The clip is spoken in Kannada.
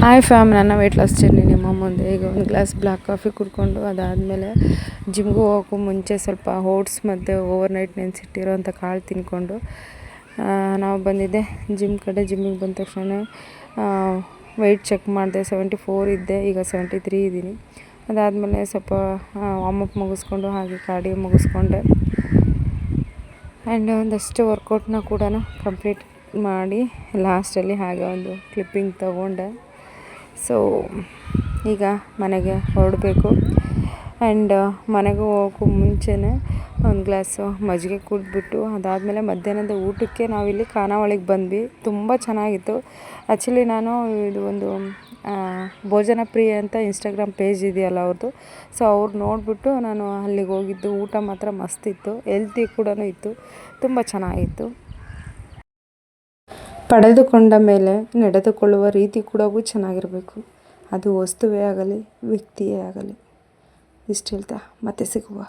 ಹಾಯ್ ಫ್ಯಾಮ್, ನನ್ನ ವೆಯ್ಟ್ ಲಾಸ್ ಜರ್ನಿ ನಿಮ್ಮ ಮುಂದೆ. ಈಗ ಒಂದು ಗ್ಲಾಸ್ ಬ್ಲ್ಯಾಕ್ ಕಾಫಿ ಕುಡ್ಕೊಂಡು ಅದಾದಮೇಲೆ ಜಿಮ್ಗೆ ಹೋಗೋಕ್ಕೂ ಮುಂಚೆ ಸ್ವಲ್ಪ ಓಟ್ಸ್ ಮತ್ತು ಓವರ್ನೈಟ್ ನೆನೆಸಿಟ್ಟಿರೋಂಥ ಕಾಳು ತಿನ್ಕೊಂಡು ನಾವು ಬಂದಿದ್ದೆ ಜಿಮ್ಮಿಗೆ ಬಂದ ತಕ್ಷಣ ವೆಯ್ಟ್ ಚೆಕ್ ಮಾಡಿದೆ. 74 ಇದ್ದೆ, ಈಗ 73 ಇದ್ದೀನಿ. ಅದಾದಮೇಲೆ ಸ್ವಲ್ಪ ವಾರ್ಮಪ್ ಮುಗಿಸ್ಕೊಂಡು ಹಾಗೆ ಕಾರ್ಡಿಯೋ ಮುಗಿಸ್ಕೊಂಡೆ ಆ್ಯಂಡ್ ಒಂದಷ್ಟು ವರ್ಕೌಟ್ನ ಕೂಡ ಕಂಪ್ಲೀಟ್ ಮಾಡಿ ಲಾಸ್ಟಲ್ಲಿ ಹಾಗೆ ಒಂದು ಕ್ಲಿಪ್ಪಿಂಗ್ ತೊಗೊಂಡೆ. ಸೊ ಈಗ ಮನೆಗೆ ಹೊರಡಬೇಕು ಆ್ಯಂಡ್ ಮನೆಗೆ ಹೋಗೋಕ್ಕೂ ಮುಂಚೆನೇ ಒಂದು ಗ್ಲಾಸು ಮಜ್ಜಿಗೆ ಕುಡಿದ್ಬಿಟ್ಟು ಅದಾದಮೇಲೆ ಮಧ್ಯಾಹ್ನದ ಊಟಕ್ಕೆ ನಾವಿಲ್ಲಿ ಖಾನಾವಳಿಗೆ ಬಂದ್ವಿ. ತುಂಬ ಚೆನ್ನಾಗಿತ್ತು. ಆ್ಯಕ್ಚುಲಿ ನಾನು ಇದು ಒಂದು ಭೋಜನ ಪ್ರಿಯ ಅಂತ ಇನ್ಸ್ಟಾಗ್ರಾಮ್ ಪೇಜ್ ಇದೆಯಲ್ಲ ಅವ್ರದ್ದು, ಸೊ ಅವ್ರು ನೋಡಿಬಿಟ್ಟು ನಾನು ಅಲ್ಲಿಗೆ ಹೋಗಿದ್ದು. ಊಟ ಮಾತ್ರ ಮಸ್ತಿತ್ತು, ಹೆಲ್ತಿ ಕೂಡ ಇತ್ತು, ತುಂಬ ಚೆನ್ನಾಗಿತ್ತು. ಪಡೆದುಕೊಂಡ ಮೇಲೆ ನಡೆದುಕೊಳ್ಳುವ ರೀತಿ ಕೂಡ ಚೆನ್ನಾಗಿರಬೇಕು. ಅದು ವಸ್ತುವೇ ಆಗಲಿ ವ್ಯಕ್ತಿಯೇ ಆಗಲಿ. ಇಷ್ಟು ಹೇಳ್ತಾ ಮತ್ತೆ ಸಿಗುವ.